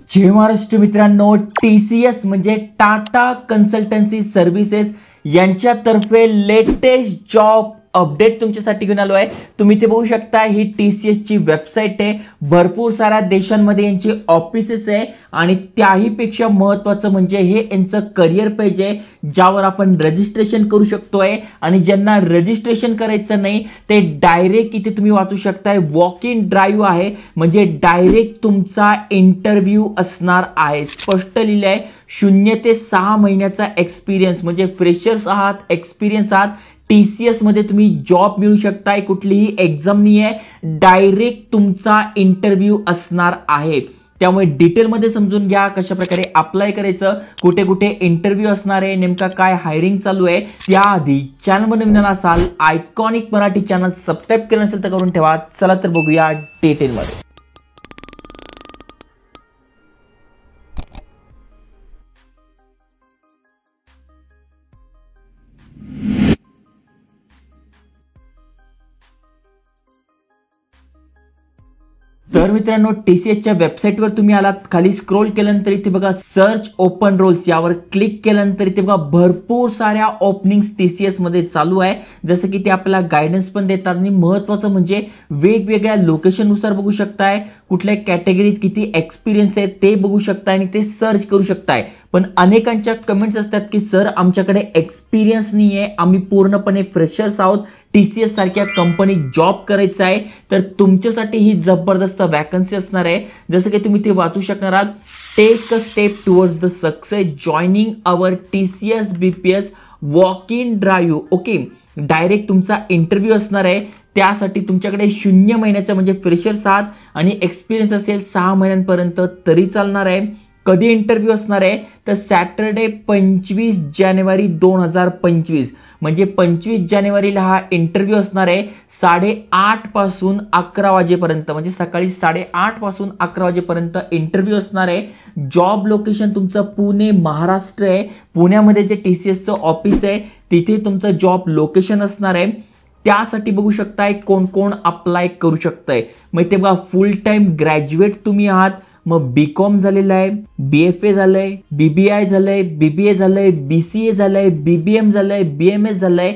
जय महाराष्ट्र मित्रांनो, TCS म्हणजे Tata consultancy services यांच्यातर्फे लेटेस्ट जॉब अपडेट तुमच्यासाठी घेऊन आलो आहे। तुम्ही ते बघू शकता, ही TCS ची वेबसाईट आहे। भरपूर साऱ्या देशांमध्ये यांची ऑफिसेस आहे आणि त्याही पेक्षा महत्त्वाचं म्हणजे हे यांचं करियर पेज आहे, ज्यावर आपण रजिस्ट्रेशन करू शकतोय। आणि ज्यांना रजिस्ट्रेशन करायचं नाही ते डायरेक्ट इथे तुम्ही वाचू शकताय, वॉक इन ड्राईव्ह आहे, म्हणजे डायरेक्ट तुमचा इंटरव्ह्यू असणार आहे। स्पष्ट लिहिलं आहे 0 ते 6 महिन्याचा एक्सपिरियन्स, म्हणजे फ्रेशर्स आहात, एक्सपिरियन्स आहात, TCS मध्ये तुम्ही जॉब मिळू शकताय। कुठलीही एक्झाम नाही आहे, डायरेक्ट तुमचा इंटरव्ह्यू असणार आहे। त्यामुळे डिटेलमध्ये समजून घ्या कशा प्रकारे अप्लाय करायचं, कुठे कुठे इंटरव्ह्यू असणार आहे, नेमका काय हायरिंग चालू आहे। त्याआधी चॅनलमध्ये नवीन असाल, आयकॉनिक मराठी चॅनल सबस्क्राइब केलं नसेल तर करून ठेवा। चला तर बघूया डिटेलमध्ये। तर मित्रांनो, TCS च्या वेबसाईटवर तुम्ही आलात, खाली स्क्रोल केल्यानंतर इथे बघा सर्च ओपन रोल्स यावर क्लिक केल्यानंतर इथे बघा भरपूर साऱ्या ओपनिंग्स TCS मध्ये चालू आहे। जसं की ते आपल्याला गायडन्स पण देतात आणि महत्त्वाचं म्हणजे वेगवेगळ्या लोकेशन नुसार बघू शकताय, कुठल्या कॅटेगरीत किती एक्सपिरियन्स आहे ते बघू शकताय आणि ते सर्च करू शकताय। पण अनेकांच्या कमेंट्स असतात की सर आमच्याकडे एक्सपिरियन्स नाही आहे, आम्ही पूर्णपणे फ्रेशर्स आहोत, TCS सारख्या कंपनीत जॉब करायचा आहे, तर तुमच्यासाठी ही जबरदस्त वॅकन्सी असणार आहे। जसं की तुम्ही ते वाचू शकणार आहात, take a step towards the success joining our TCS BPS walk in drive. Okay, direct तुमचा इंटरव्ह्यू असणार आहे। त्यासाठी तुमच्याकडे 0 महिन्याचा म्हणजे फ्रेशर्स आहात आणि एक्सपिरियन्स असेल 6 महिन्यांपर्यंत तरी चालणार आहे। कधी इंटरव्ह्यू असणार आहे तर सॅटरडे 25 जानेवारी 2025, म्हणजे 25 जानेवारीला हा इंटरव्ह्यू असणार आहे 8:30 पासून 11 वाजेपर्यंत, म्हणजे सकाळी 8:30 पासून 11 वाजेपर्यंत इंटरव्ह्यू असणार आहे। जॉब लोकेशन तुमचं पुणे महाराष्ट्र आहे। पुण्यामध्ये जे TCSचं ऑफिस आहे तिथे तुमचं जॉब लोकेशन असणार आहे। त्यासाठी बघू शकताय कोण कोण अप्लाय करू शकताय। मग ते बघा, फुल टाइम ग्रॅज्युएट तुम्ही आहात, मग BCom झालेलं आहे, BFA झालंय, BBI झालंय, BBA झालंय, BCA झालंय, BBM झालंय, BMS झालंय,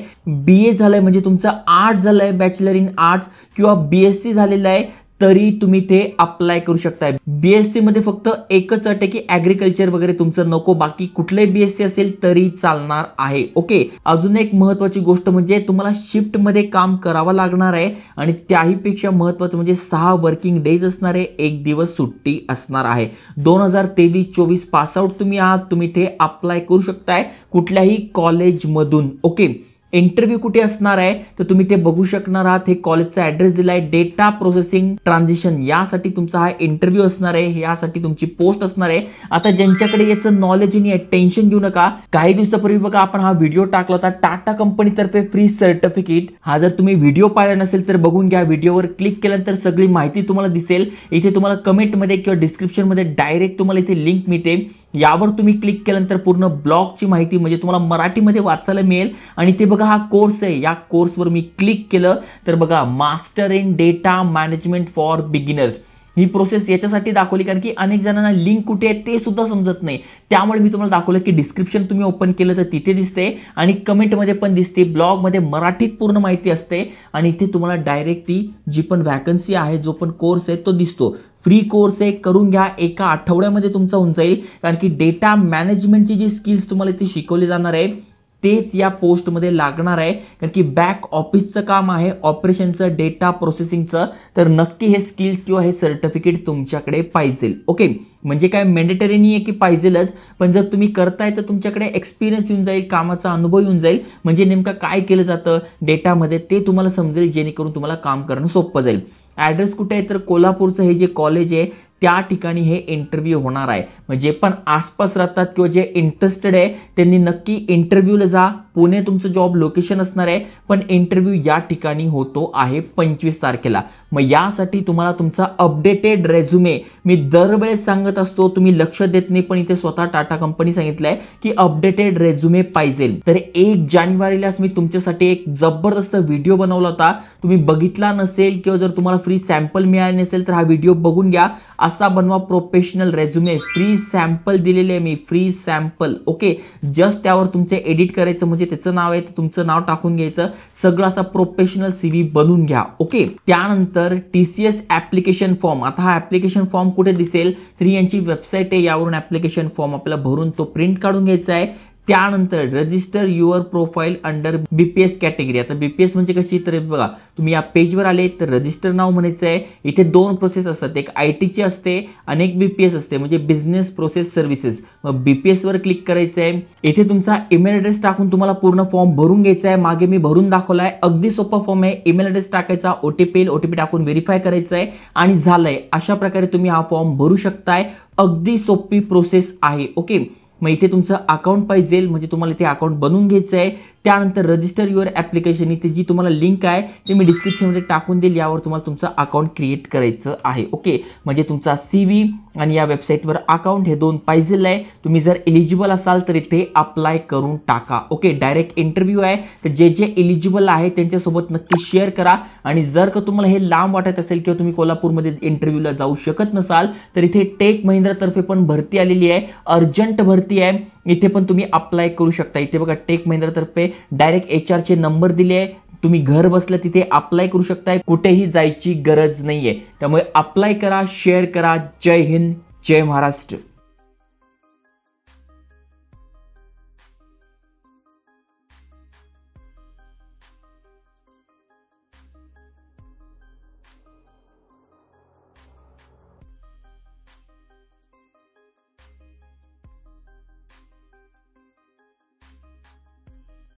BA झालंय, म्हणजे तुमचं आर्ट्स झालंय, बॅचलर इन आर्ट्स, किंवा BSc झालेलं आहे तरी तुम्ही ते अप्लाय करू शकताय। BSc मध्ये फक्त एकच अट आहे की ऍग्रीकल्चर वगैरे तुमचं नको, बाकी कुठलंही BSc असेल तरी चालणार आहे। ओके, अजून एक महत्त्वाची गोष्ट म्हणजे तुम्हाला शिफ्ट मध्ये काम करावं लागणार आहे आणि त्याही पेक्षा महत्त्वाचं म्हणजे 6 वर्किंग डेज असणार आहे, 1 दिवस सुट्टी असणार आहे। 2023-24 पास आउट तुम्ही आहात, तुम्ही ते अप्लाय करू शकताय कुठल्याही कॉलेजमधून। ओके, इंटरव्ह्यू कुठे असणार आहे तर तुम्ही ते बघू शकणार आहात। हे कॉलेजचा ऍड्रेस दिलाय, डेटा प्रोसेसिंग ट्रान्झिशन, यासाठी तुमचा हा इंटरव्ह्यू असणार आहे, यासाठी तुमची पोस्ट असणार आहे। आता ज्यांच्याकडे याचं नॉलेज नाही आहे टेन्शन घेऊ नका। काही दिवसापूर्वी बघा आपण हा व्हिडिओ टाकला होता टाटा कंपनीतर्फे फ्री सर्टिफिकेट, हा जर तुम्ही व्हिडिओ पाहिला नसेल तर बघून घ्या। व्हिडिओवर क्लिक केल्यानंतर सगळी माहिती तुम्हाला दिसेल। इथे तुम्हाला कमेंटमध्ये किंवा डिस्क्रिप्शनमध्ये डायरेक्ट तुम्हाला इथे लिंक मिळते, यावर तुम्ही क्लिक केल्यानंतर पूर्ण ब्लॉगची माहिती म्हणजे तुम्हाला मराठीमध्ये वाचायला मिळेल। आणि ते बघा हा कोर्स आहे, या कोर्सवर मी क्लिक केलं तर बघा master in data management for beginners, he process याच्यासाठी दाखवली कारण की अनेक जणांना लिंक कुठे आहे ते सुद्धा समजत नाही। त्यामुळे मी तुम्हाला दाखवलं की डिस्क्रिप्शन तुम्ही ओपन केलं तर तिथे दिसते आणि कमेंटमध्ये पण दिसते, ब्लॉगमध्ये मराठीत पूर्ण माहिती असते आणि इथे तुम्हाला डायरेक्ट ती जी पण वॅकन्सी आहे, जो पण कोर्स आहे तो दिसतो। फ्री कोर्स आहे, करून घ्या, एका आठवड्यामध्ये तुमचा होऊन जाईल। कारण की डेटा मॅनेजमेंटची जी स्किल्स तुम्हाला इथे शिकवली जाणार आहे तेच या पोस्टमध्ये लागणार आहे, कारण की बॅक ऑफिसचं काम आहे, ऑपरेशनचं, डेटा प्रोसेसिंगचं, तर नक्की हे स्किल्स किंवा हे सर्टिफिकेट तुमच्याकडे पाहिजे। ओके, म्हणजे काय मॅन्डेटरी नाही आहे की पाहिजेलच, पण जर तुम्ही करताय तर तुमच्याकडे एक्सपिरियन्स येऊन जाईल, कामाचा अनुभव येऊन जाईल, म्हणजे नेमकं काय केलं जातं डेटामध्ये ते तुम्हाला समजेल, जेणेकरून तुम्हाला काम करणं सोपं जाईल। ॲड्रेस कुठे आहे तर कोल्हापूरचं हे जे कॉलेज आहे त्या ठिकाणी हे इंटरव्ह्यू होणार आहे। म्हणजे पण आसपास राहतात किंवा जे इंटरेस्टेड आहे त्यांनी नक्की इंटरव्ह्यूला जा। पुणे तुमचं जॉब लोकेशन असणार आहे, पण इंटरव्ह्यू या ठिकाणी होतो आहे 25 तारखेला। मग यासाठी तुम्हाला तुमचा अपडेटेड रेझ्युमे, मी दरवेळेस सांगत असतो, तुम्ही लक्ष देत नाही, पण इथे स्वतः टाटा कंपनी सांगितलंय की अपडेटेड रेझ्युमे पाहिजे. तर 1 जानेवारीलाच मी तुमच्यासाठी एक जबरदस्त व्हिडिओ बनवला होता. तुम्ही बघितला नसेल किंवा जर तुम्हाला फ्री सॅम्पल मिळाले नसेल तर हा व्हिडिओ बघून घ्या. असा बनवा प्रोफेशनल रेझ्युमे. फ्री सॅम्पल दिलेले आहे मी, फ्री सॅम्पल. ओके, जस्ट त्यावर तुमचे एडिट करायचं, म्हणजे त्याचं नाव आहे तर तुमचं नाव टाकून घ्यायचं. सगळं असा प्रोफेशनल CV बनवून घ्या. ओके, त्यानंतर TCS ऍप्लिकेशन फॉर्म. आता हा ऍप्लिकेशन फॉर्म कुठे दिसेल तर यांची वेबसाईट आहे, यावरून ऍप्लिकेशन फॉर्म आपल्याला भरून तो प्रिंट काढून घ्यायचा आहे. त्यानंतर register your profile under BPS category. आता BPS म्हणजे कशी, तर बघा तुम्ही या पेजवर आले तर रजिस्टर नाव म्हणायचं आहे. इथे 2 प्रोसेस असतात, एक IT ची असते आणि एक BPS असते, म्हणजे बिझनेस प्रोसेस सर्व्हिसेस. मग BPS वर क्लिक करायचं आहे. इथे तुमचा ईमेल ॲड्रेस टाकून तुम्हाला पूर्ण फॉर्म भरून घ्यायचा आहे. मागे मी भरून दाखवला आहे, अगदी सोपा फॉर्म आहे. ईमेल ॲड्रेस टाकायचा, OTP टाकून व्हेरीफाय करायचं आहे आणि झालंय. अशा प्रकारे तुम्ही हा फॉर्म भरू शकताय. अगदी सोपी प्रोसेस आहे. ओके, मग इथे तुमचं अकाउंट पाहिजे, म्हणजे तुम्हाला इथे अकाउंट बनवून घ्यायचं आहे. त्यानंतर रजिस्टर युअर ॲप्लिकेशन, इथे जी तुम्हाला लिंक आहे ते मी डिस्क्रिप्शनमध्ये टाकून देईल, यावर तुम्हाला तुमचं अकाउंट क्रिएट करायचं आहे. ओके, म्हणजे तुमचा CV आणि या वेबसाईटवर अकाउंट हे 2 पाहिजे आहे. तुम्ही जर एलिजिबल असाल तर इथे अप्लाय करून टाका. ओके, डायरेक्ट इंटरव्ह्यू आहे, तर जे जे एलिजिबल आहे त्यांच्यासोबत नक्की शेअर करा. आणि जर का तुम्हाला हे लांब वाटत असेल किंवा तुम्ही कोल्हापूरमध्ये इंटरव्ह्यूला जाऊ शकत नसाल तर इथे टेक महिंद्रा तर्फे पण भरती आलेली आहे, अर्जंट भरती आहे. इथे पण तुम्ही अप्लाय करू शकता. इथे बघा टेक महिंद्रा तर्फे डायरेक्ट HR चे नंबर दिले आहे. तुम्ही घर बसल्या तिथे अप्लाय करू शकताय, कुठेही जायची गरज नाहीये. त्यामुळे अप्लाय करा, शेअर करा. जय हिंद, जय महाराष्ट्र.